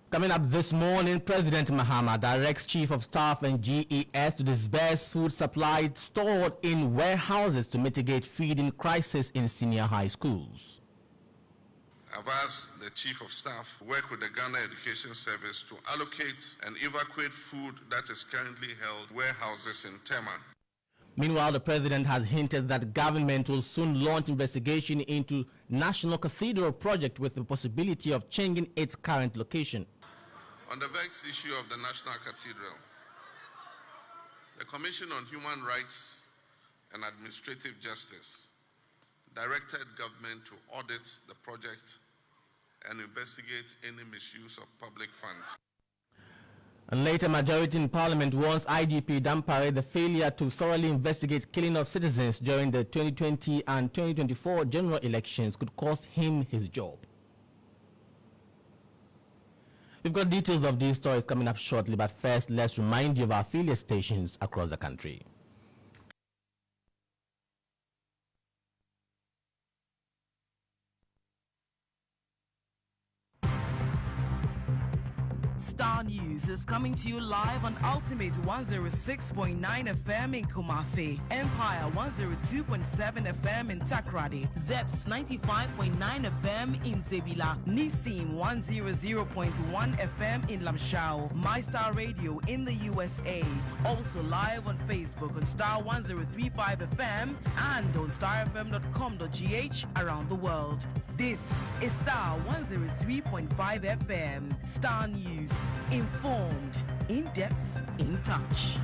Coming up this morning, President Mahama directs Chief of Staff and GES to disburse food supply stored in warehouses to mitigate feeding crisis in senior high schools. Abass, the Chief of Staff, work with the Ghana Education Service to allocate and evacuate food that is currently held in warehouses in Tema. Meanwhile, the president has hinted that government will soon launch investigation into National Cathedral project with the possibility of changing its current location. On the vexed issue of the National Cathedral, the Commission on Human Rights and Administrative Justice directed government to audit the project and investigate any misuse of public funds. And later, majority in parliament warns IGP Dampare the failure to thoroughly investigate killing of citizens during the 2020 and 2024 general elections could cost him his job. We've got details of these stories coming up shortly, but first, let's remind you of our affiliate stations across the country. Starr News is coming to you live on Ultimate 106.9 FM in Kumasi, Empire 102.7 FM in Takrady, Zeps 95.9 FM in Zebila, Nissim 100.1 FM in Lamshao, My Star Radio in the USA, also live on Facebook on Starr 103.5 FM and on starfm.com.gh around the world. This is Starr 103.5 FM. Starr News. Informed, in depth, in touch.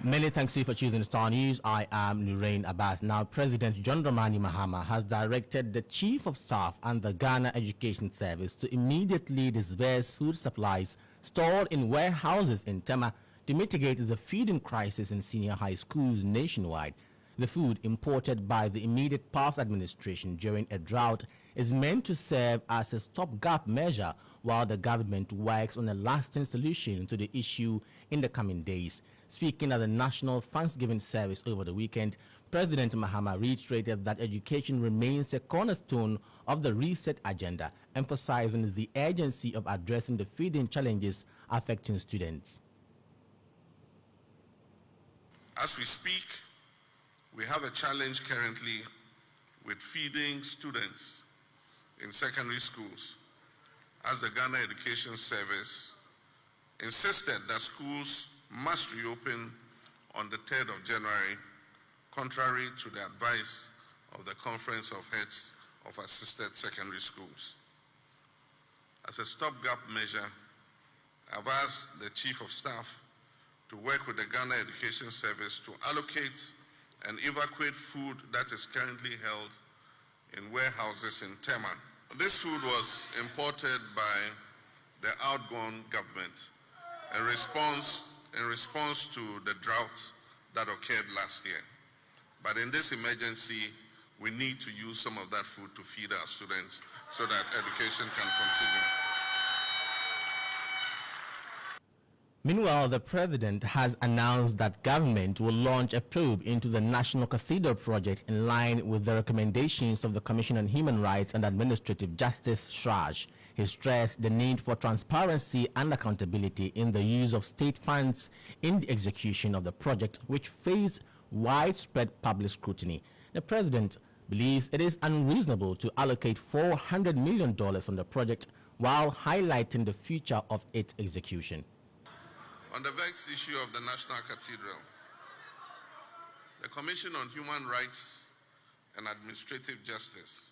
Many thanks to you for choosing Starr News. I am Nurein Abass. Now, President John Dramani Mahama has directed the Chief of Staff and the Ghana Education Service to immediately disburse food supplies stored in warehouses in Tema to mitigate the feeding crisis in senior high schools nationwide. The food imported by the immediate past administration during a drought is meant to serve as a stopgap measure while the government works on a lasting solution to the issue in the coming days. Speaking at the National Thanksgiving service over the weekend, President Mahama reiterated that education remains a cornerstone of the reset agenda, emphasizing the urgency of addressing the feeding challenges affecting students. As we speak, we have a challenge currently with feeding students in secondary schools, as the Ghana Education Service insisted that schools must reopen on the 3rd of January, contrary to the advice of the Conference of Heads of Assisted Secondary Schools. As a stopgap measure, I've asked the Chief of Staff to work with the Ghana Education Service to allocate and evacuate food that is currently held in warehouses in Tema. This food was imported by the outgone government in response to the drought that occurred last year. But in this emergency, we need to use some of that food to feed our students so that education can continue. Meanwhile, the president has announced that government will launch a probe into the National Cathedral project in line with the recommendations of the Commission on Human Rights and Administrative Justice, SHRAJ. He stressed the need for transparency and accountability in the use of state funds in the execution of the project, which faced widespread public scrutiny. The president believes it is unreasonable to allocate $400 million on the project while highlighting the future of its execution. On the vexed issue of the National Cathedral, the Commission on Human Rights and Administrative Justice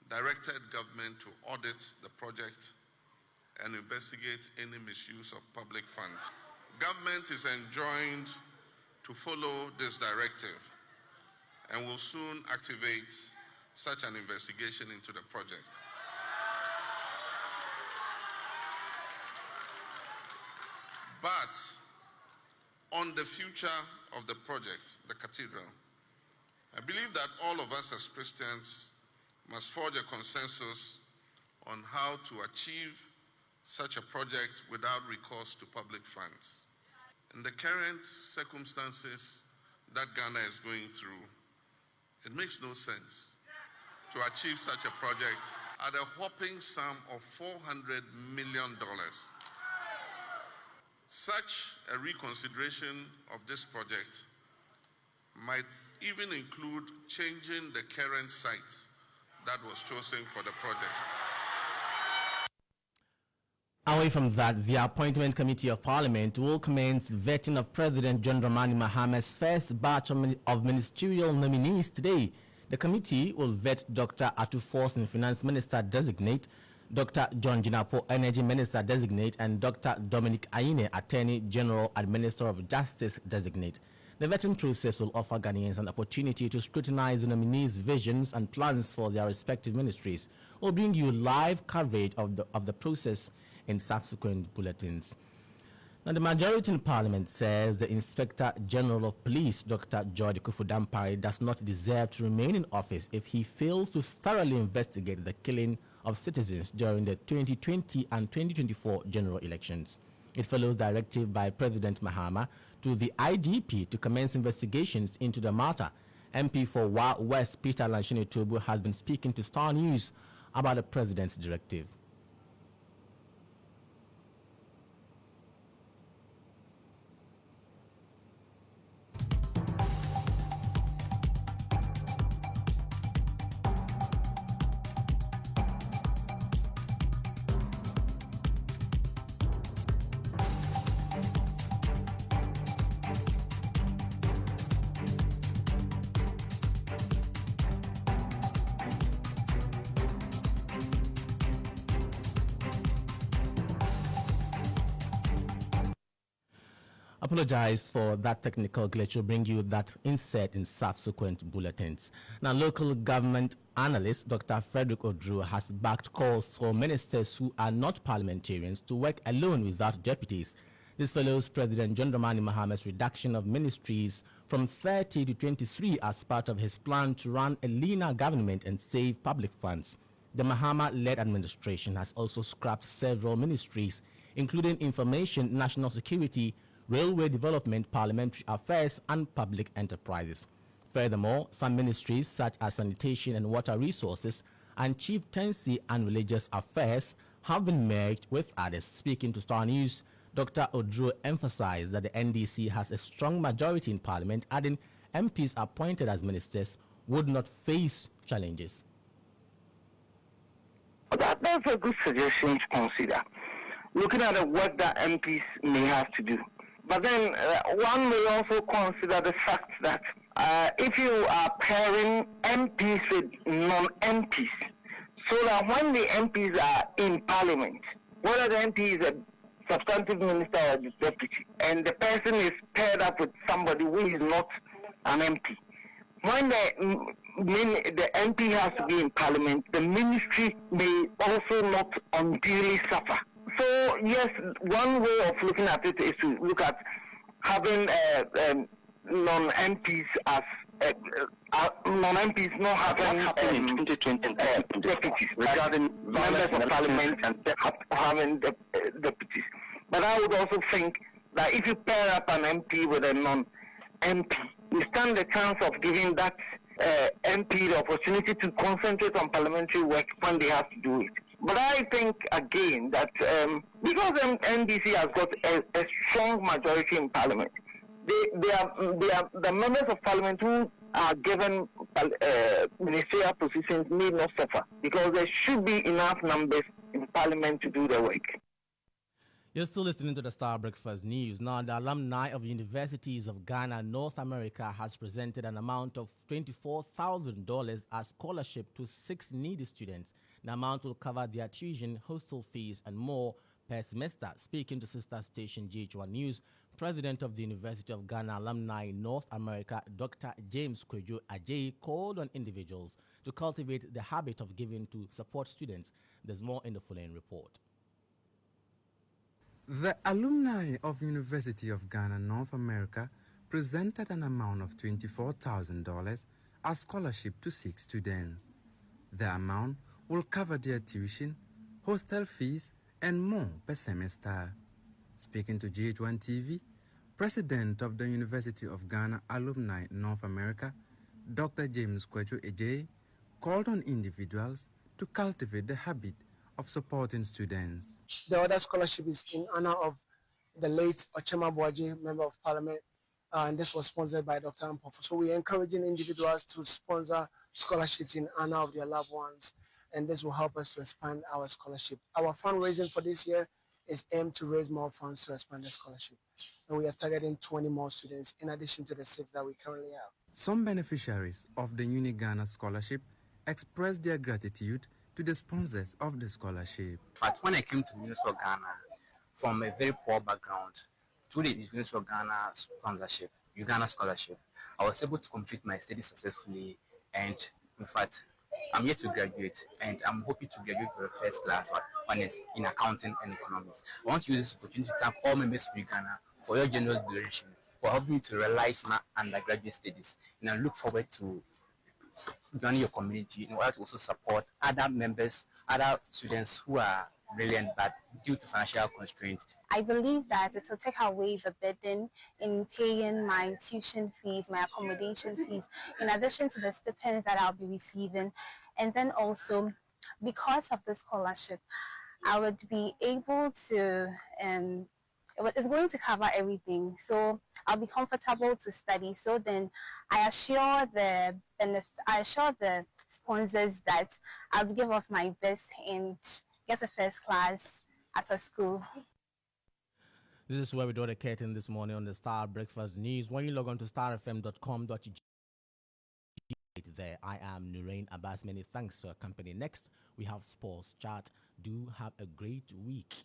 directed government to audit the project and investigate any misuse of public funds. Government is enjoined to follow this directive and will soon activate such an investigation into the project. But on the future of the project, the cathedral, I believe that all of us as Christians must forge a consensus on how to achieve such a project without recourse to public funds. In the current circumstances that Ghana is going through, it makes no sense to achieve such a project at a whopping sum of $400 million. Such a reconsideration of this project might even include changing the current site that was chosen for the project. Away from that, the Appointment Committee of Parliament will commence vetting of President John Dramani Mahama's first batch of ministerial nominees today. The committee will vet Dr. Atu Forson, Finance Minister Designate, Dr. John Jinapo, Energy Minister Designate, and Dr. Dominic Aine, Attorney General, Administrator of Justice Designate. The vetting process will offer Ghanaians an opportunity to scrutinize the nominees' visions and plans for their respective ministries. We'll bring you live coverage of the process in subsequent bulletins. Now, the majority in Parliament says the Inspector General of Police, Dr. George Kufudampare, does not deserve to remain in office if he fails to thoroughly investigate the killing of citizens during the 2020 and 2024 general elections. It follows directive by President Mahama to the IGP to commence investigations into the matter. MP for Wa West, Peter Lanshine Tobu, has been speaking to Starr News about the President's directive. Apologize for that technical glitch. We'll bring you that insert in subsequent bulletins. Now, local government analyst Dr. Frederick Odru has backed calls for ministers who are not parliamentarians to work alone without deputies. This follows President John Dramani Mahama's reduction of ministries from 30 to 23 as part of his plan to run a leaner government and save public funds. The Mahama-led administration has also scrapped several ministries, including Information, National Security, Railway Development, Parliamentary Affairs, and Public Enterprises. Furthermore, some ministries such as Sanitation and Water Resources and Chieftaincy and Religious Affairs have been merged with others. Speaking to Starr News, Dr. Odru emphasized that the NDC has a strong majority in Parliament, adding MPs appointed as ministers would not face challenges. That's a good suggestion to consider, looking at the work that MPs may have to do. But then one may also consider the fact that if you are pairing MPs with non-MPs, so that when the MPs are in Parliament, whether the MP is a substantive minister or the deputy, and the person is paired up with somebody who is not an MP, when the MP has to be in Parliament, the ministry may also not unduly suffer. So yes, one way of looking at it is to look at having non-MPs as non-MPs not having in 2020 deputies, regarding members of Parliament and having deputies. But I would also think that if you pair up an MP with a non-MP, you stand the chance of giving that MP the opportunity to concentrate on parliamentary work when they have to do it. But I think, again, that because NDC has got a strong majority in Parliament, they are the members of Parliament who are given ministerial positions need not suffer, because there should be enough numbers in Parliament to do the work. You're still listening to the Starr Breakfast News. Now, the alumni of universities of Ghana, North America, has presented an amount of $24,000 as scholarship to 6 needy students. The amount will cover their tuition, hostel fees, and more per semester. Speaking to sister station GH1 News, President of the University of Ghana Alumni North America, Dr. James Kwejo Ajay, called on individuals to cultivate the habit of giving to support students. There's more in the following report. The alumni of University of Ghana North America presented an amount of $24,000 as scholarship to 6 students. The amount will cover their tuition, hostel fees, and more per semester. Speaking to GH1 TV, President of the University of Ghana Alumni North America, Dr. James Kwejo Ajay, called on individuals to cultivate the habit of supporting students. The other scholarship is in honor of the late Ochema Boaji, Member of Parliament, and this was sponsored by Dr. Ampofo. So we're encouraging individuals to sponsor scholarships in honor of their loved ones, and this will help us to expand our scholarship. Our fundraising for this year is aimed to raise more funds to expand the scholarship, and we are targeting 20 more students in addition to the 6 that we currently have. Some beneficiaries of the Uni-Ghana scholarship expressed their gratitude to the sponsors of the scholarship. But when I came to the University of Ghana from a very poor background, through the University of Ghana sponsorship, Uganda scholarship, I was able to complete my studies successfully, and in fact, I'm yet to graduate, and I'm hoping to graduate with a first class one is in accounting and economics. I want to use this opportunity to thank all members of Uganda for your generous donation, for helping me to realize my undergraduate studies, and I look forward to joining your community in order to also support other members, other students who are brilliant but due to financial constraints. I believe that it will take away the burden in paying my tuition fees, my accommodation fees, in addition to the stipends that I'll be receiving. And then also, because of the scholarship, I would be able to, it's going to cover everything. So I'll be comfortable to study. So then I assure the sponsors that I'll give off my best and get a first class at a school. This is where we draw the curtain this morning on the Star Breakfast News. When you log on to starfm.com.ug there, I am Nurein Abass. Many thanks for your company. Next, we have Sports Chat. Do have a great week.